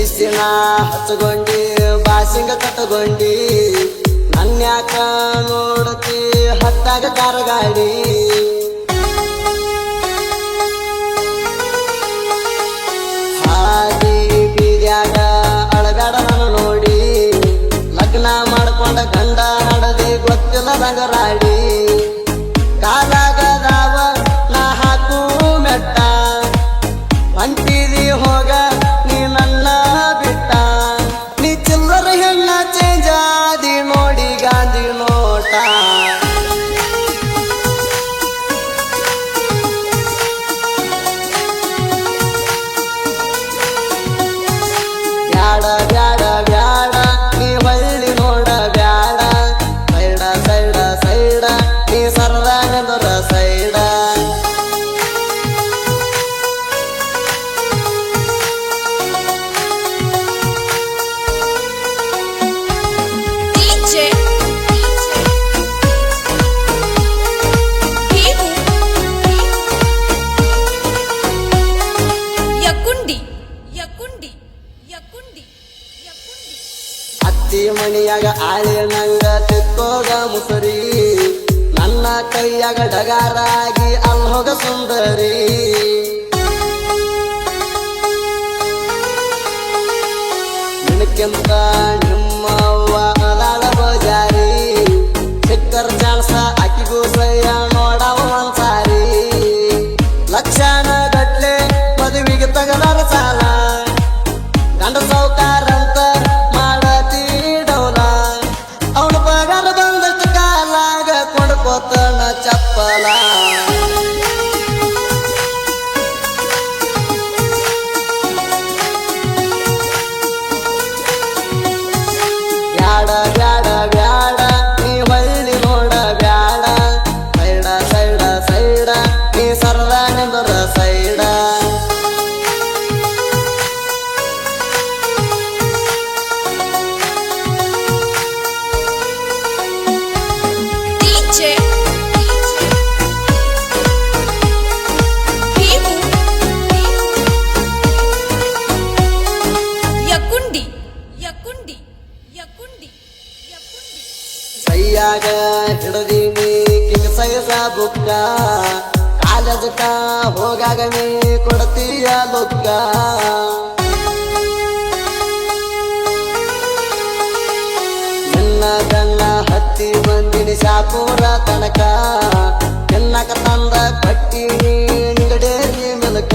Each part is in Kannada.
ಮೀಸಿನ ಹಚ್ಚಗೊಂಡಿ ಬಾಸಿಂಗ ಕಟ್ಟಗೊಂಡಿ ನನ್ಯಾಕ ನೋಡತಿ ಹತ್ತಾಗ ಕಾರಗಾಡಿ ಹಾದಿ ಬೀದ್ಯಾಗ ಅಳಗಾಡ ನಾನು ನೋಡಿ ಲಗ್ನ ಮಾಡ್ಕೊಂಡ ಗಂಡ ಹಡದಿ ಗೊತ್ತಿಲ್ಲ ನಗರಾಡಿ ಕಾಲಾಗದಾವ ನಾ ಹಾಕು ಮೆಟ್ಟ ಅಂತಿದಿ ಹೋಗ ನೀ ನನ್ನ ಬಿಟ್ಟ ನೀ ಚಿಲ್ಲರ ಹೆಣ್ಣ ಚೇಂಜ್ ಆದಿ ನೋಡಿ ಗಾಂಧಿ ನೋಟ ಬ್ಯಾಡ ಬ್ಯಾಡ ಬ್ಯಾಡ ನೀ ಹೊಳ್ಳಿ ನೋಡ ಬ್ಯಾಡ ಸೈಡ ಸೈಡ ಸೈಡ ನೀ ಸರದಾಗದರ ಸೈಡ ಅತ್ತಿ ಮಣಿಯಾಗ ಆಳಿ ನಂಗ ತಿಕ್ಕೋಗ ಮುಸರಿ ನನ್ನ ಕೈಯಾಗ ಡಗಾರಾಗಿ ಅಲ್ಲಿ ಹೋಗ ಸುಂದರಿ ನಿನಕ್ಕಿಂತ ನಿಮ್ಮ ಅವ್ವ ಅದಾಳ ಬಜಾರಿ ಸಿಕ್ಕರ್ ಚಾನ್ಸ ಅಕ್ಕಿಗೂ ಸಯ್ಯ ನೋಡವ ಒಂದ್ಸಾರಿ ಲಕ್ಷಣ ಗಟ್ಲೆ ಮದುವೆಗೆ ತಗದಾರ ಸಾಲ ಗಂಡ ಸೌಕಾರ ಅಂತ ಮಾಡತಿ ಡೌಲ ಅವನ ಪಗಾರ ಬಂದಷ್ಟು ಕಾಲಾಗ ಕೊಂಡ್ಕೋತನ ಚಪ್ಪಲ ಬ್ಯಾಡ ಬ್ಯಾಡ ಬ್ಯಾಡ ನೀ ಹೊಳ್ಳಿ ನೋಡ ಬ್ಯಾಡ ಸೈಡ ಸೈಡ ಸೈಡ ನೀ ಸರದ ನಿಂದರ ಸೈಡ ಸೈಯಾಗ ಹಿಡದೀನಿ ಕಿಂಗ ಸೈಸ ಬುಕ್ಕ ಕಾಲೇಜಕ ಹೋಗಾಗ ನೀ ಕೊಡ್ತೀಯ ಲುಕ್ಕ ನಿನ್ನ ಗಣ್ಣ ಹತ್ತಿ ಬಂದಿನಿ ಶಾಪೂರ ತನಕ ನಿನ್ನಕ ತಂದ ಕಟ್ಟಿನಿ ನಿಗಡೇರಿ ಮಿಲಕ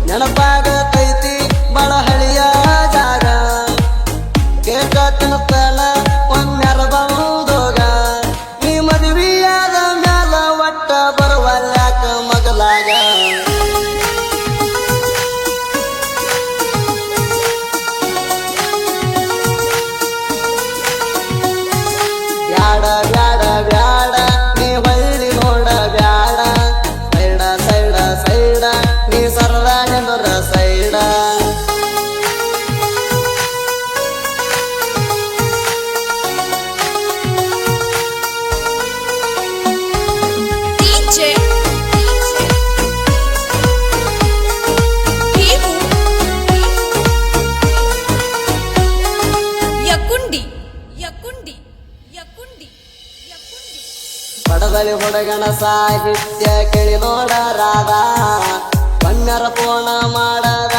ನೆನಪಾಗತೈತಿ ಬಳ ಹಳಿಯ ಜಾಗ ಕೇಕ ತಿನ್ನುತ್ತಾನ ಒಮ್ಮೆರ ಬಂದೋಗ ನೀ ಮದುವೆಯಾದ ಮ್ಯಾಲ ಒಟ್ಟ ಬರುವಲ್ಯಾಕ ಮಗಲಾಗ ಬ್ಯಾಡ ಬ್ಯಾಡ ಬ್ಯಾಡ ನೀ ಹೊಳ್ಳಿ ನೋಡ ಬ್ಯಾಡ ಸೈಡ ಸೈಡ ಸೈಡ ನೀ ಸರದ ನಿಂದರ ಸೈಡ ಪಡದಳಿ ಹುಡುಗನ ಸಾಹಿತ್ಯ ಕೇಳಿ ನೋಡ ರಾಧ ಬಣ್ಣರ ಪೋಣ ಮಾಡದ